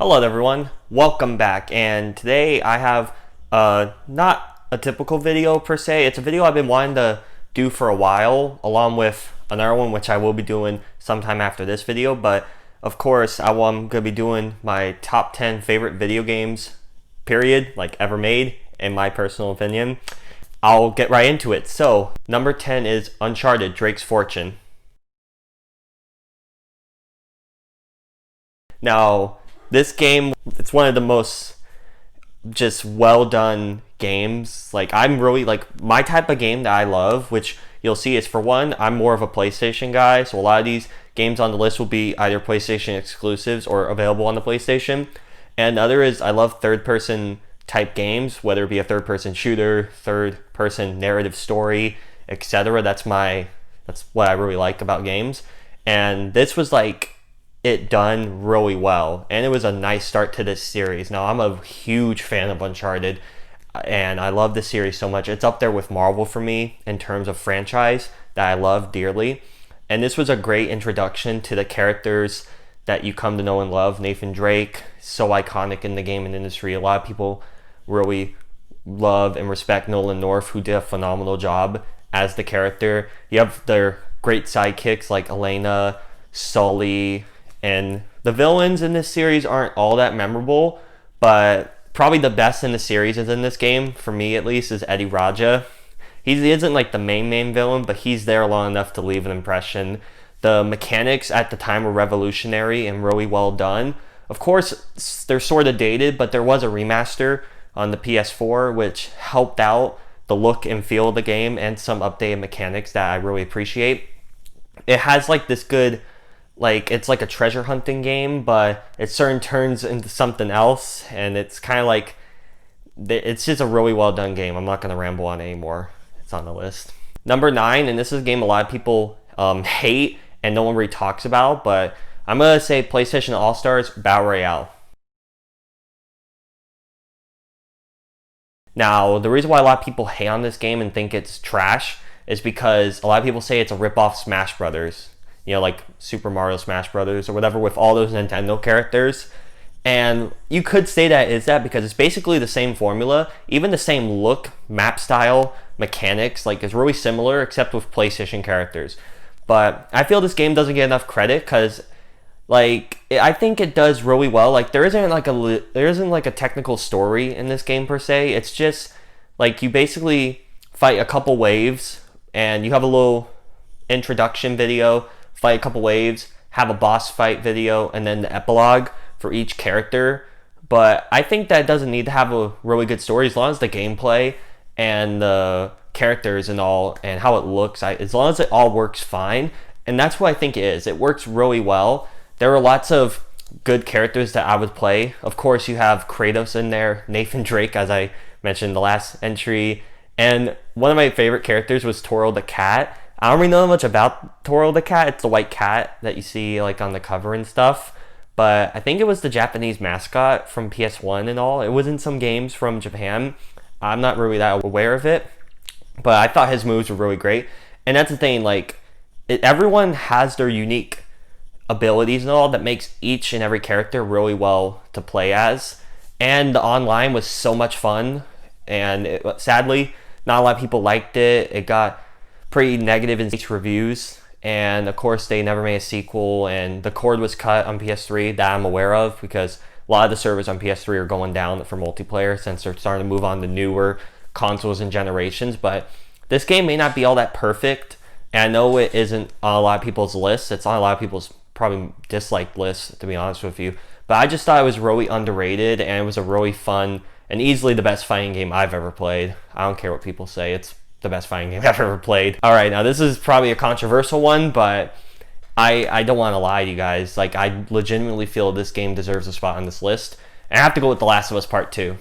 Hello everyone, welcome back, and today I have not a typical video per se. It's a video I've been wanting to do for a while, along with another one which I will be doing sometime after this video, but of course I'm going to be doing my top 10 favorite video games, period, like ever made, in my personal opinion. I'll get right into it. So, number 10 is Uncharted, Drake's Fortune. Now, this game, it's one of the most just well done games. Like, I'm really, like, my type of game that I love, which you'll see is, for one, I'm more of a PlayStation guy, so a lot of these games on the list will be either PlayStation exclusives or available on the PlayStation. And the other is, I love third-person type games, whether it be a third-person shooter, third-person narrative story, etc. That's what I really like about games. And this was like it done really well, and it was a nice start to this series. Now, I'm a huge fan of Uncharted, and I love this series so much. It's up there with Marvel for me in terms of franchise that I love dearly. And this was a great introduction to the characters that you come to know and love. Nathan Drake, so iconic in the gaming industry. A lot of people really love and respect Nolan North, who did a phenomenal job as the character. You have their great sidekicks like Elena, Sully, and the villains in this series aren't all that memorable, but probably the best in the series is in this game, for me at least, is Eddie Raja. He isn't like the main villain, but he's there long enough to leave an impression. The mechanics at the time were revolutionary and really well done. Of course, they're sort of dated, but there was a remaster on the PS4 which helped out the look and feel of the game and some updated mechanics that I really appreciate. It has like this good, like, it's like a treasure hunting game, but it certain turns into something else, and it's kind of like, it's just a really well done game. I'm not going to ramble on anymore. It's on the list. Number 9, and this is a game a lot of people hate and no one really talks about, but I'm going to say PlayStation All-Stars Battle Royale. Now, the reason why a lot of people hate on this game and think it's trash is because a lot of people say it's a rip-off Smash Brothers. You know, like Super Mario Smash Brothers or whatever, with all those Nintendo characters. And you could say that is that because it's basically the same formula, even the same look, map style, mechanics, like, it's really similar except with PlayStation characters. But I feel this game doesn't get enough credit because, like, I think it does really well. Like, there isn't like a technical story in this game per se. It's just like you basically fight a couple waves and you have a little introduction video, fight a couple waves, have a boss fight video, and then the epilogue for each character. But I think that doesn't need to have a really good story, as long as the gameplay and the characters and all, and how it looks, as long as it all works fine. And that's what I think it is. It works really well. There are lots of good characters that I would play. Of course, you have Kratos in there, Nathan Drake, as I mentioned in the last entry, and one of my favorite characters was Toro the cat. I don't really know much about Toro the cat. It's the white cat that you see like on the cover and stuff. But I think it was the Japanese mascot from PS1 and all. It was in some games from Japan. I'm not really that aware of it. But I thought his moves were really great. And that's the thing, like, everyone has their unique abilities and all that makes each and every character really well to play as. And the online was so much fun. And sadly, not a lot of people liked it. It got pretty negative in reviews, and of course they never made a sequel, and the cord was cut on PS3 that I'm aware of, because a lot of the servers on PS3 are going down for multiplayer since they're starting to move on to newer consoles and generations. But this game may not be all that perfect, and I know it isn't on a lot of people's lists. It's on a lot of people's probably disliked lists, to be honest with you, but I just thought it was really underrated, and it was a really fun and easily the best fighting game I've ever played. I don't care what people say, it's the best fighting game I've ever played. Alright, now this is probably a controversial one, but I don't want to lie to you guys. Like, I legitimately feel this game deserves a spot on this list, and I have to go with The Last of Us Part 2.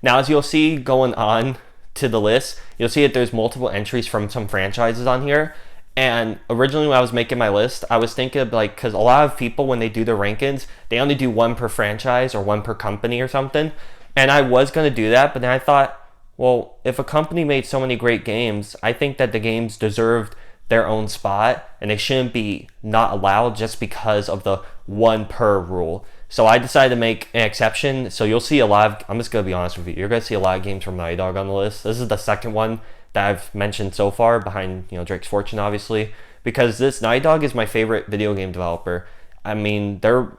Now, as you'll see going on to the list, you'll see that there's multiple entries from some franchises on here. And originally when I was making my list, I was thinking of, like, because a lot of people, when they do their rankings, they only do one per franchise or one per company or something. And I was going to do that, but then I thought, well, if a company made so many great games, I think that the games deserved their own spot, and they shouldn't be not allowed just because of the one per rule. So I decided to make an exception. So you'll see a lot of, I'm just going to be honest with you, you're going to see a lot of games from Naughty Dog on the list. This is the second one that I've mentioned so far, behind, Drake's Fortune, obviously, because this Naughty Dog is my favorite video game developer. I mean, their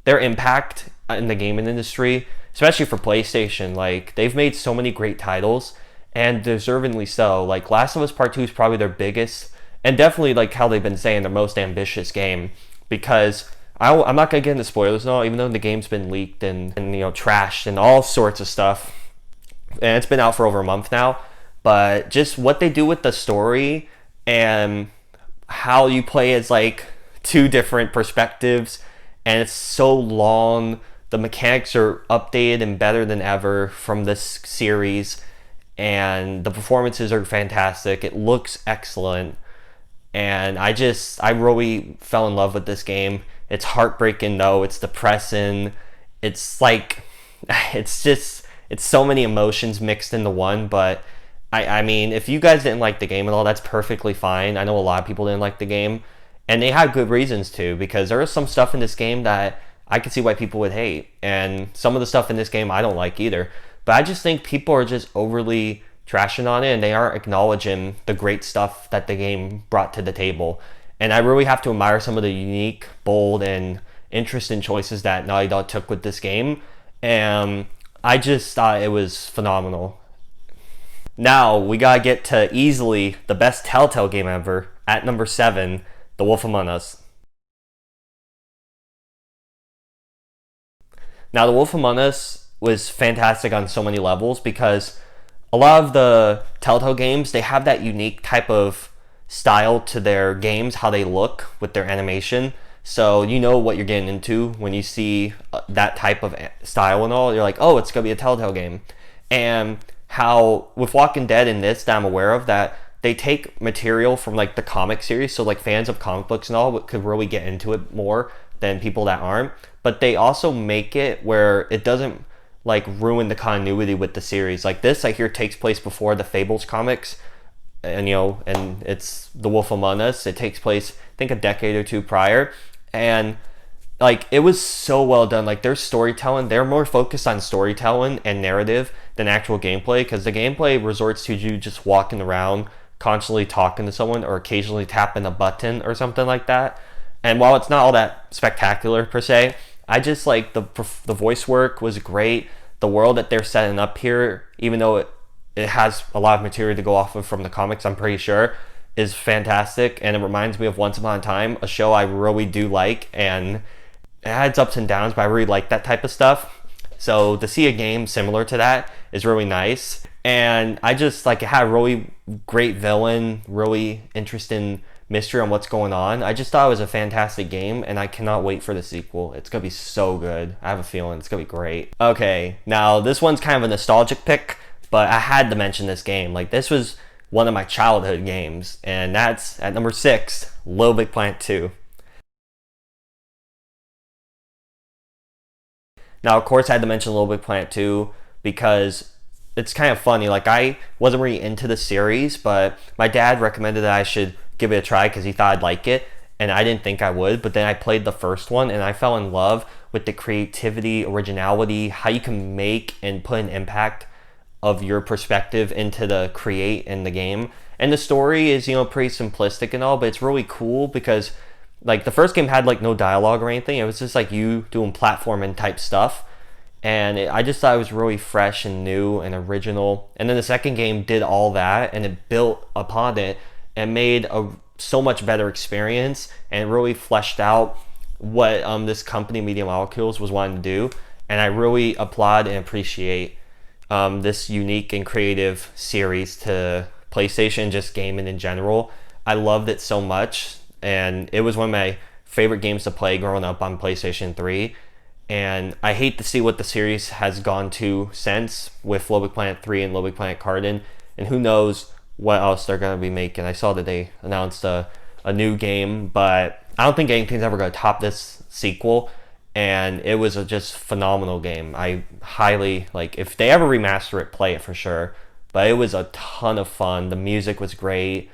impact in the gaming industry, especially for PlayStation, like, they've made so many great titles, and deservingly so. Like, Last of Us Part 2 is probably their biggest, and definitely, like how they've been saying, their most ambitious game, because I'm not going to get into spoilers now, even though the game's been leaked and trashed and all sorts of stuff, and it's been out for over a month now. But just what they do with the story and how you play as like two different perspectives, and it's so long. The mechanics are updated and better than ever from this series, and the performances are fantastic. It looks excellent, and I really fell in love with this game. It's heartbreaking though. It's depressing. It's like, it's so many emotions mixed into one. But I mean, if you guys didn't like the game at all, that's perfectly fine. I know a lot of people didn't like the game, and they had good reasons to, because there is some stuff in this game that I can see why people would hate, and some of the stuff in this game I don't like either. But I just think people are just overly trashing on it, and they aren't acknowledging the great stuff that the game brought to the table. And I really have to admire some of the unique, bold, and interesting choices that Naughty Dog took with this game. And I just thought it was phenomenal. Now, we gotta get to easily the best Telltale game ever, at number 7, The Wolf Among Us. Now, The Wolf Among Us was fantastic on so many levels, because a lot of the Telltale games, they have that unique type of style to their games, how they look with their animation. So you know what you're getting into when you see that type of style and all. You're like, oh, it's gonna be a Telltale game. And how with Walking Dead in this, that I'm aware of, that they take material from like the comic series, so like fans of comic books and all could really get into it more than people that aren't. But they also make it where it doesn't like ruin the continuity with the series. Like this, I hear, takes place before the Fables comics, and and it's The Wolf Among Us. It takes place, I think, a decade or two prior, and like it was so well done. Like their storytelling, they're more focused on storytelling and narrative than actual gameplay, because the gameplay resorts to you just walking around, constantly talking to someone, or occasionally tapping a button or something like that. And while it's not all that spectacular per se, I just like the voice work was great. The world that they're setting up here, even though it has a lot of material to go off of from the comics, I'm pretty sure, is fantastic. And it reminds me of Once Upon a Time, a show I really do like, and it had its ups and downs, but I really like that type of stuff. So to see a game similar to that is really nice. And I just like, it had a really great villain, really interesting mystery on what's going on. I just thought it was a fantastic game, and I cannot wait for the sequel. It's gonna be so good. I have a feeling it's gonna be great. Okay, now this one's kind of a nostalgic pick, but I had to mention this game. Like, this was one of my childhood games, and that's at number 6, Little Big Planet 2. Now, of course, I had to mention Little Big Planet 2 because it's kind of funny. Like, I wasn't really into the series, but my dad recommended that I should give it a try because he thought I'd like it, and I didn't think I would. But then I played the first one, and I fell in love with the creativity, originality, how you can make and put an impact of your perspective into the create in the game. And the story is, pretty simplistic and all, but it's really cool because like the first game had like no dialogue or anything. It was just like you doing platforming type stuff, and I just thought it was really fresh and new and original. And then the second game did all that, and it built upon it and made a so much better experience, and really fleshed out what this company, Media Molecules, was wanting to do. And I really applaud and appreciate this unique and creative series to PlayStation, just gaming in general. I loved it so much, and it was one of my favorite games to play growing up on PlayStation 3. And I hate to see what the series has gone to since with Little Big Planet 3 and Little Big Planet Garden, and who knows what else they're going to be making. I saw that they announced a new game, but I don't think anything's ever going to top this sequel. And it was a just phenomenal game. I highly, like, if they ever remaster it, play it for sure. But it was a ton of fun. The music was great.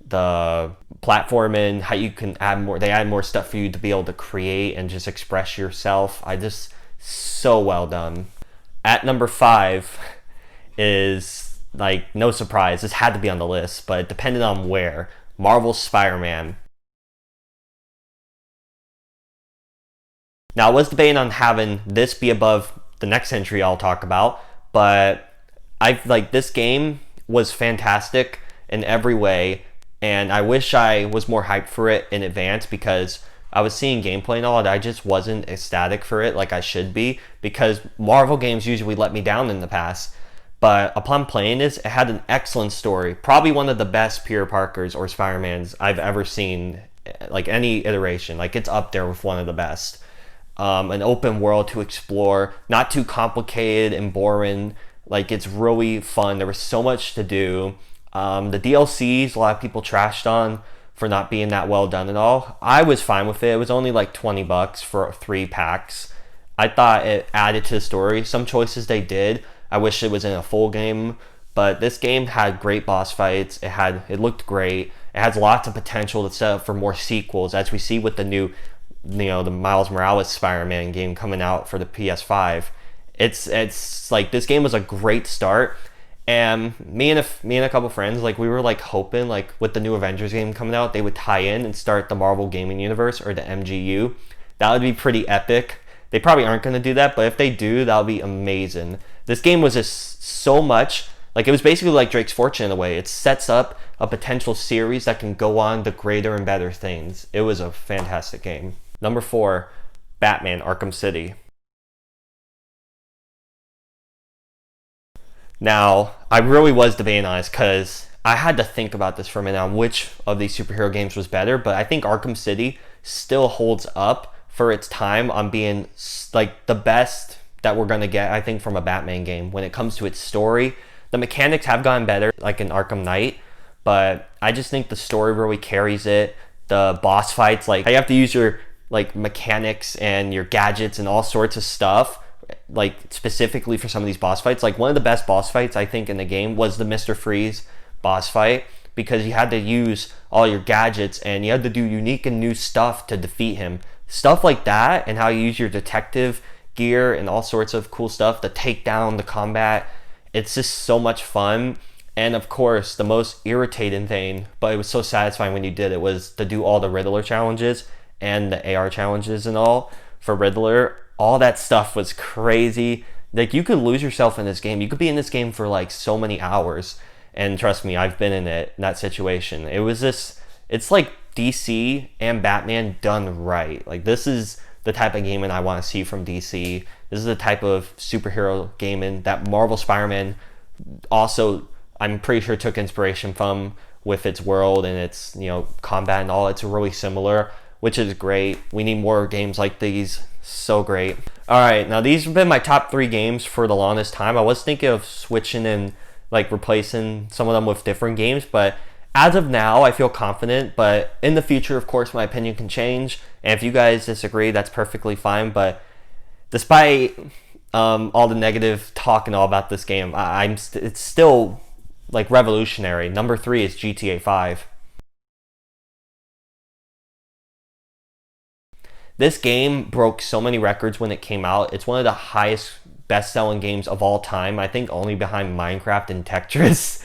the platforming, how you can add more. They add more stuff for you to be able to create and just express yourself. I just so well done. At number 5 is like no surprise. This had to be on the list, but it depended on where. Marvel's Fireman. Now I was debating on having this be above the next entry I'll talk about, but I like this game was fantastic in every way, and I wish I was more hyped for it in advance because I was seeing gameplay and all, and I just wasn't ecstatic for it like I should be because Marvel games usually let me down in the past. But upon playing this, it had an excellent story. Probably one of the best Peter Parkers or Spider-Mans I've ever seen, like any iteration. Like it's up there with one of the best. An open world to explore, not too complicated and boring. Like it's really fun. There was so much to do. The DLCs, a lot of people trashed on for not being that well done and all. I was fine with it. It was only like $20 for 3 packs. I thought it added to the story. Some choices they did, I wish it was in a full game, but this game had great boss fights. It looked great. It has lots of potential to set up for more sequels, as we see with the new, the Miles Morales Spider-Man game coming out for the PS5. It's like this game was a great start, and me and a couple friends, like we were like hoping like with the new Avengers game coming out, they would tie in and start the Marvel Gaming Universe or the MGU. That would be pretty epic. They probably aren't going to do that, but if they do, that would be amazing. This game was just so much, like it was basically like Drake's Fortune in a way. It sets up a potential series that can go on to greater and better things. It was a fantastic game. Number 4, Batman Arkham City. Now, I really was debating on this because I had to think about this for a minute on which of these superhero games was better, but I think Arkham City still holds up for its time on being like the best that we're going to get, I think, from a Batman game when it comes to its story. The mechanics have gotten better, like in Arkham Knight, but I just think the story really carries it. The boss fights, like you have to use your like mechanics and your gadgets and all sorts of stuff, like specifically for some of these boss fights. Like one of the best boss fights I think in the game was the Mr. Freeze boss fight, because you had to use all your gadgets and you had to do unique and new stuff to defeat him. Stuff like that, and how you use your detective gear and all sorts of cool stuff to take down the combat. It's just so much fun. And of course, the most irritating thing, but it was so satisfying when you did it, was to do all the Riddler challenges and the AR challenges and all for Riddler. All that stuff was crazy. Like you could lose yourself in this game. You could be in this game for like so many hours. And trust me, I've been in that situation. It's like DC and Batman done right. Like this is the type of gaming I want to see from DC. This is the type of superhero gaming that Marvel Spider-Man also, I'm pretty sure, took inspiration from, with its world and its combat and all. It's really similar, which is great. We need more games like these. So great. All right, now these have been my top 3 games for the longest time. I was thinking of switching and like replacing some of them with different games, but as of now, I feel confident. But in the future, of course, my opinion can change. And if you guys disagree, that's perfectly fine. But despite all the negative talk and all about this game, it's still like revolutionary. Number 3 is GTA 5. This game broke so many records when it came out. It's one of the highest best-selling games of all time. I think only behind Minecraft and Tetris.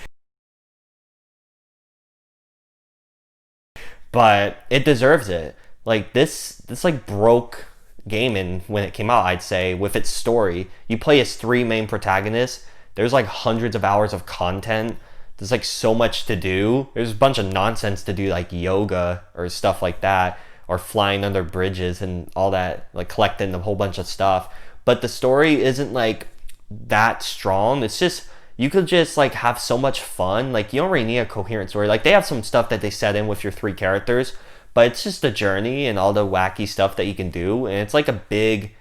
But it deserves it. Like this like broke gaming when it came out, I'd say, with its story. You play as 3 main protagonists. There's like hundreds of hours of content. There's like so much to do. There's a bunch of nonsense to do, like yoga or stuff like that, or flying under bridges and all that, like collecting a whole bunch of stuff. But the story isn't like that strong. It's just, you could just like have so much fun. Like you don't really need a coherent story. Like they have some stuff that they set in with your 3 characters, but it's just the journey and all the wacky stuff that you can do, and it's like a big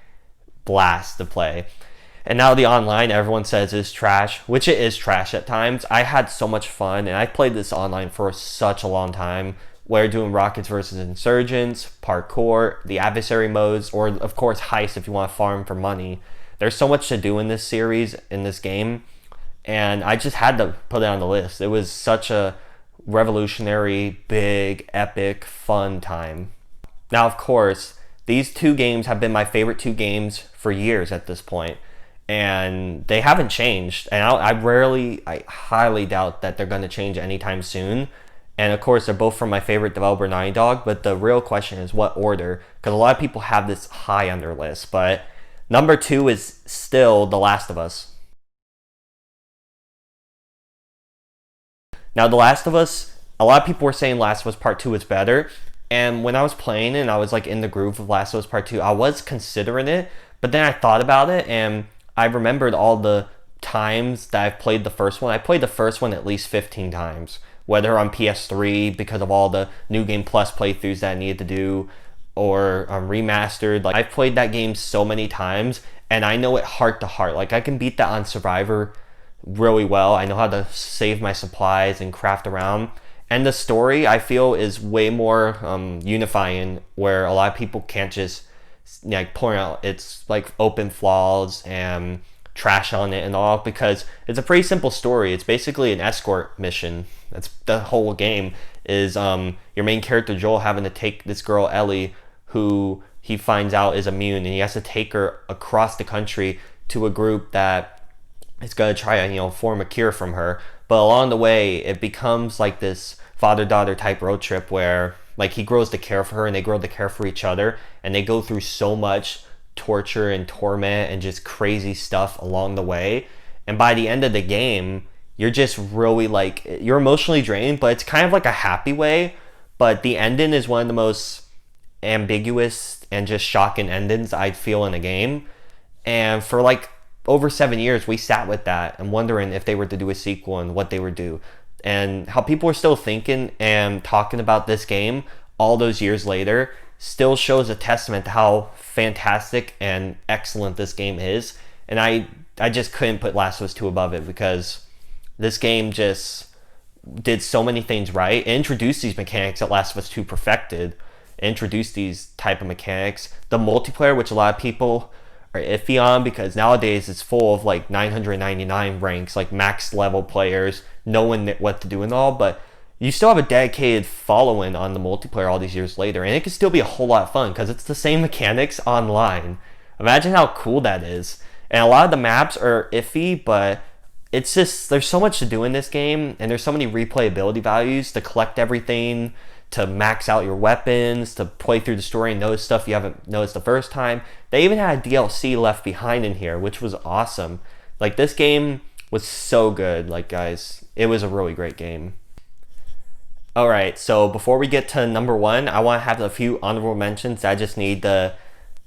blast to play. And now the online, everyone says, is trash, which it is trash at times. I had so much fun, and I played this online for such a long time. We're doing rockets versus insurgents, parkour, the adversary modes, or of course heist if you want to farm for money. There's so much to do in this series, in this game, and I just had to put it on the list. It was such a revolutionary, big, epic, fun time. Now, of course, these two games have been my favorite two games for years at this point, and they haven't changed. And I highly doubt that they're going to change anytime soon. And of course, they're both from my favorite developer, Naughty Dog. But the real question is what order, because a lot of people have this high on their list. But number two is still The Last of Us. Now, The Last of Us, a lot of people were saying Last of Us Part 2 is better. And when I was playing and I was like in the groove of Last of Us Part 2, I was considering it. But then I thought about it and I remembered all the times that I've played the first one. I played the first one at least 15 times, whether on PS3 because of all the New Game Plus playthroughs that I needed to do, or remastered. Like, I've played that game so many times and I know it heart to heart. Like, I can beat that on Survivor really well. I know how to save my supplies and craft around. And the story, I feel, is way more unifying, where a lot of people can't just like point out its like open flaws and trash on it and all, because it's a pretty simple story. It's basically an escort mission. That's the whole game, is your main character Joel having to take this girl Ellie, who he finds out is immune, and he has to take her across the country to a group that is going to try and form a cure from her. But along the way, it becomes like this father-daughter type road trip where like he grows to care for her and they grow to care for each other, and they go through so much torture and torment and just crazy stuff along the way. And by the end of the game, you're just really like, you're emotionally drained, but it's kind of like a happy way. But the ending is one of the most ambiguous and just shocking endings I'd feel in a game. And for like over 7 years, we sat with that and wondering if they were to do a sequel and what they would do. And how people are still thinking and talking about this game all those years later still shows a testament to how fantastic and excellent this game is. And I just couldn't put Last of Us 2 above it, because this game just did so many things right. It introduced these mechanics that Last of Us 2 perfected. It introduced these type of mechanics. The multiplayer, which a lot of people are iffy on, because nowadays it's full of like 999 ranks, like max level players knowing what to do and all, but you still have a dedicated following on the multiplayer all these years later, and it can still be a whole lot of fun because it's the same mechanics online. Imagine how cool that is. And a lot of the maps are iffy, but it's just, there's so much to do in this game, and there's so many replayability values to collect everything, to max out your weapons, to play through the story and notice stuff you haven't noticed the first time. They even had a DLC left behind in here, which was awesome. Like, this game was so good. Like, guys, it was a really great game. Alright, so before we get to number one, I want to have a few honorable mentions that I just need to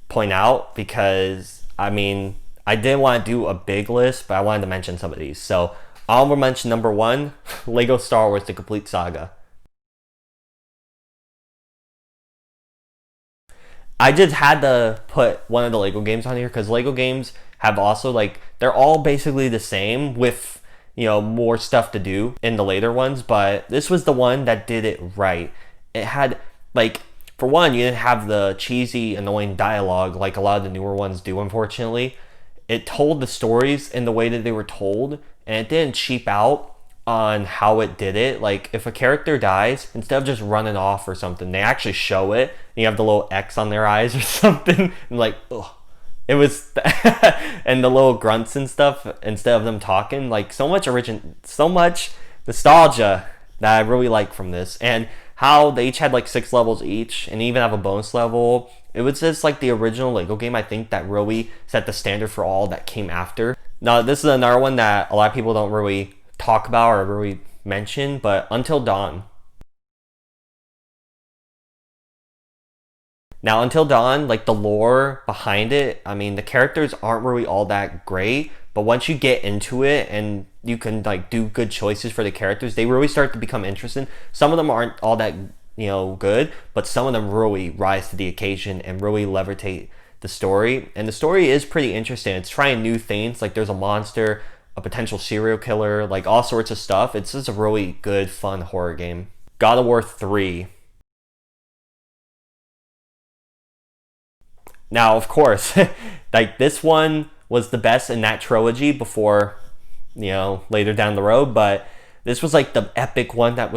point out, because, I mean, I didn't want to do a big list, but I wanted to mention some of these. So, honorable mention number one, Lego Star Wars: The Complete Saga. I just had to put one of the Lego games on here because Lego games have also, like, they're all basically the same with, more stuff to do in the later ones, but this was the one that did it right. It had, like, for one, you didn't have the cheesy, annoying dialogue like a lot of the newer ones do, unfortunately. It told the stories in the way that they were told, and it didn't cheap out on how it did it. Like, if a character dies, instead of just running off or something, they actually show it, and you have the little X on their eyes or something, and like, ugh. It was, and the little grunts and stuff, instead of them talking, like, so much nostalgia that I really like from this. And how they each had like 6 levels each, and even have a bonus level. It was just like the original Lego game, I think, that really set the standard for all that came after. Now, this is another one that a lot of people don't really talk about or really mention, but Until Dawn. Now, Until Dawn, like, the lore behind it, I mean, the characters aren't really all that great, but once you get into it and you can, like, do good choices for the characters, they really start to become interesting. Some of them aren't all that, good, but some of them really rise to the occasion and really levitate the story. And the story is pretty interesting. It's trying new things, like there's a monster, a potential serial killer, like all sorts of stuff. It's just a really good, fun horror game. God of War 3. Now, of course, like, this one was the best in that trilogy before, later down the road, but This was like the epic one that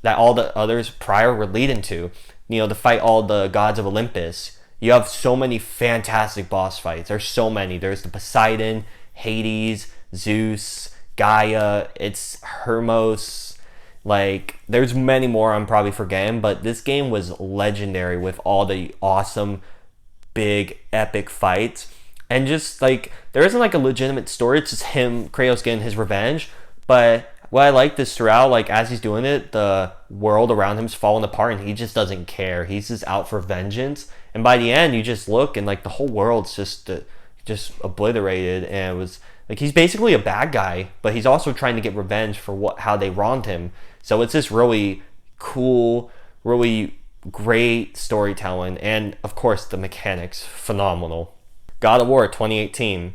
all the others prior were leading to. To fight all the gods of Olympus. You have so many fantastic boss fights. There's so many. There's the Poseidon, Hades, Zeus, Gaia, it's Hermos. Like, there's many more I'm probably forgetting, but this game was legendary with all the awesome, big, epic fights. And just like, there isn't like a legitimate story, it's just him, Kratos, getting his revenge. But what I like is throughout, like, as he's doing it, the world around him's falling apart and he just doesn't care. He's just out for vengeance. And by the end, you just look and like the whole world's just obliterated, and it was like he's basically a bad guy, but he's also trying to get revenge for how they wronged him. So it's just really cool, really great storytelling, and of course the mechanics phenomenal. God of War 2018.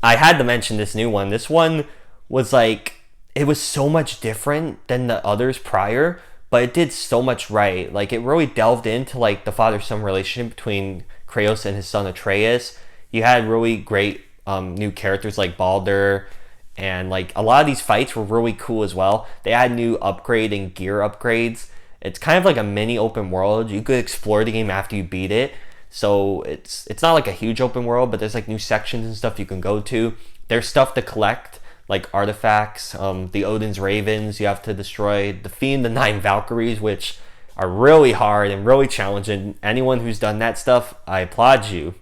I had to mention this new one. This one was like, it was so much different than the others prior, but it did so much right. Like, it really delved into like the father-son relationship between Kratos and his son Atreus. You had really great new characters like Baldur, and like a lot of these fights were really cool as well. They had new upgrade and gear upgrades. It's kind of like a mini open world. You could explore the game after you beat it. So it's not like a huge open world, but there's like new sections and stuff you can go to. There's stuff to collect, like artifacts, the Odin's Ravens you have to destroy, defeating the 9 Valkyries, which are really hard and really challenging. Anyone who's done that stuff, I applaud you.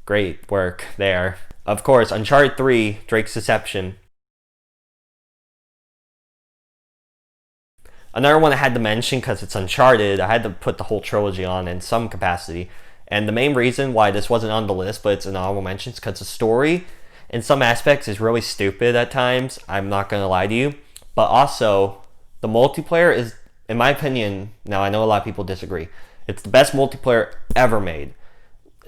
Great work there. Of course, Uncharted 3, Drake's Deception. Another one I had to mention because it's Uncharted, I had to put the whole trilogy on in some capacity. And the main reason why this wasn't on the list, but it's an honorable mention, is because the story, in some aspects, is really stupid at times. I'm not going to lie to you. But also, the multiplayer is, in my opinion, now I know a lot of people disagree, it's the best multiplayer ever made.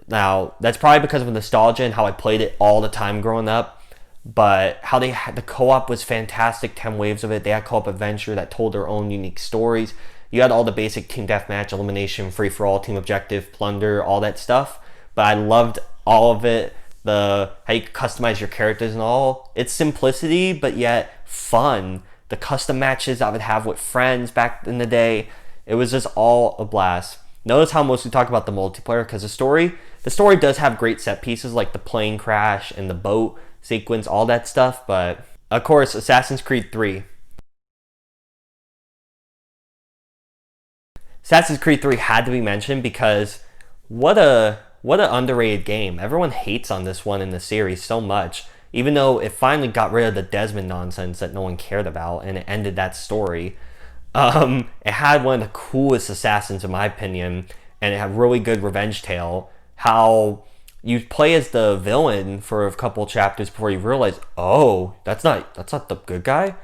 Now, that's probably because of nostalgia and how I played it all the time growing up. But how they had the co-op was fantastic. 10 waves of it. They had co-op adventure that told their own unique stories. You had all the basic team deathmatch, elimination, free for all, team objective, plunder, all that stuff. But I loved all of it. The how you customize your characters and all. It's simplicity, but yet fun. The custom matches I would have with friends back in the day. It was just all a blast. Notice how mostly talk about the multiplayer, because the story does have great set pieces like the plane crash and the boat sequence, all that stuff. But of course, Assassin's Creed 3. Assassin's Creed 3 had to be mentioned because what a underrated game. Everyone hates on this one in the series so much, even though it finally got rid of the Desmond nonsense that no one cared about and it ended that story. It had one of the coolest assassins in my opinion, and it had really good revenge tale. How you play as the villain for a couple chapters before you realize, oh, that's not the good guy.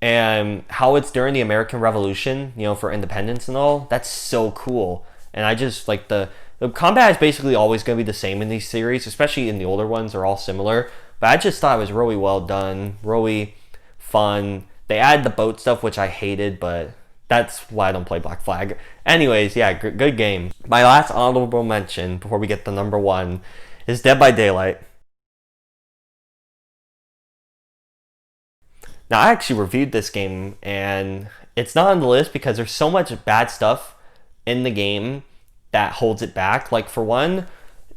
And how it's during the American Revolution, for independence and all. That's so cool. And I just like the combat is basically always going to be the same in these series, especially in the older ones. They're all similar. But I just thought it was really well done, really fun. They added the boat stuff, which I hated, but that's why I don't play Black Flag. Anyways, yeah, good game. My last honorable mention before we get to number 1 is Dead by Daylight. Now, I actually reviewed this game, and it's not on the list because there's so much bad stuff in the game that holds it back. Like, for one,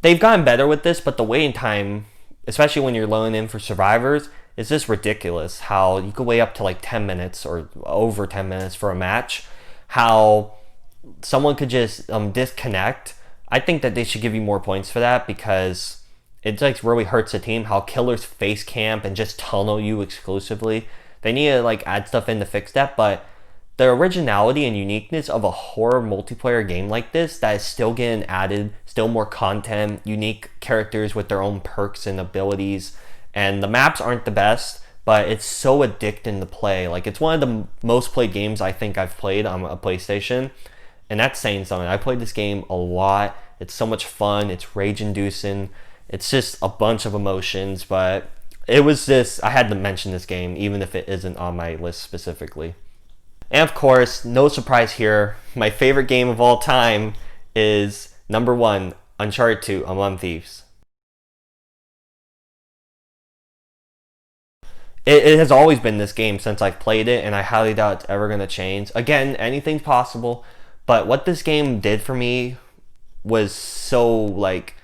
they've gotten better with this, but the waiting time, especially when you're loading in for survivors, is just ridiculous. How you could wait up to like 10 minutes or over 10 minutes for a match. How someone could just disconnect. I think that they should give you more points for that because it like really hurts the team. How killers face camp and just tunnel you exclusively. They need to like add stuff in to fix that, but the originality and uniqueness of a horror multiplayer game like this that is still getting added, still more content, unique characters with their own perks and abilities, and the maps aren't the best, but it's so addicting to play. Like, it's one of the most played games I think I've played on a PlayStation, and that's saying something. I played this game a lot. It's so much fun. It's rage-inducing. It's just a bunch of emotions, but it was just, I had to mention this game, even if it isn't on my list specifically. And of course, no surprise here, my favorite game of all time is number 1, Uncharted 2, Among Thieves. it has always been this game since I've played it, and I highly doubt it's ever going to change. Again, anything's possible, but what this game did for me was so like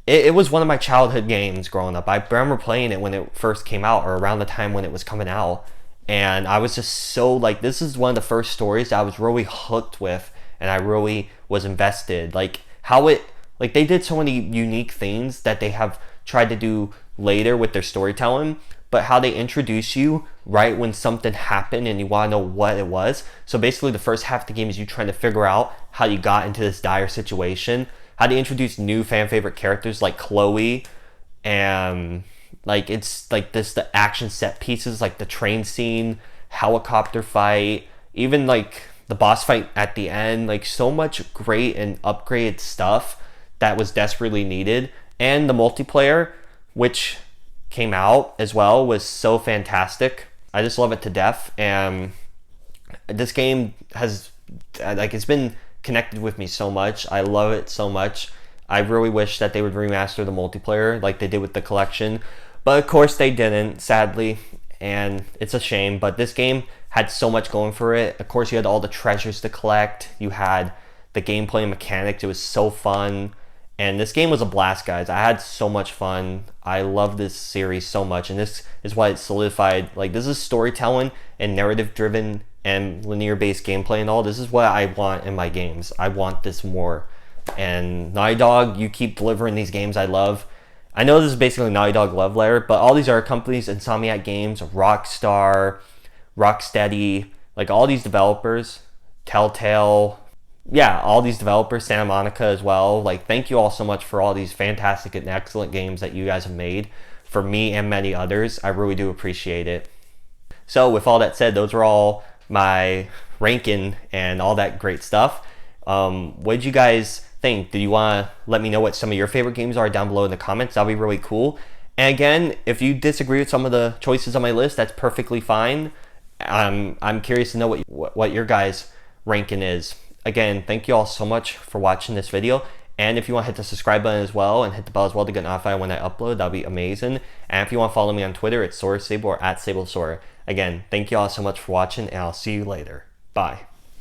it was one of my childhood games growing up. I remember playing it when it first came out, or around the time when it was coming out, and I was just so like, this is one of the first stories that I was really hooked with, and I really was invested. Like how it, like they did so many unique things that they have tried to do later with their storytelling, but how they introduce you right when something happened and you want to know what it was. So basically the first half of the game is you trying to figure out how you got into this dire situation, how to introduce new fan favorite characters like Chloe, and like it's like this, the action set pieces like the train scene, helicopter fight, even like the boss fight at the end, like so much great and upgraded stuff that was desperately needed. And the multiplayer, which came out as well, was so fantastic. I just love it to death. And this game has, like, it's been connected with me so much. I love it so much. I really wish that they would remaster the multiplayer like they did with the collection, but of course they didn't, sadly, and it's a shame. But this game had so much going for it. Of course, you had all the treasures to collect, you had the gameplay and mechanics. It was so fun. And this game was a blast, guys. I had so much fun. I love this series so much, and this is why it solidified. Like, this is storytelling and narrative-driven and linear-based gameplay and all. This is what I want in my games. I want this more. And Naughty Dog, you keep delivering these games I love. I know this is basically Naughty Dog love letter, but all these other companies, Insomniac Games, Rockstar, Rocksteady, like all these developers, Telltale, yeah, all these developers, Santa Monica as well. Like, thank you all so much for all these fantastic and excellent games that you guys have made for me and many others. I really do appreciate it. So with all that said, those are all my ranking and all that great stuff. What did you guys think? Do you want to let me know what some of your favorite games are down below in the comments? That'll be really cool. And again, if you disagree with some of the choices on my list, that's perfectly fine. I'm curious to know what your guys' ranking is. Again, thank you all so much for watching this video. And if you want to hit the subscribe button as well and hit the bell as well to get notified when I upload, that'd be amazing. And if you want to follow me on Twitter, it's SoraSable or @SableSora. Again, thank you all so much for watching, and I'll see you later. Bye.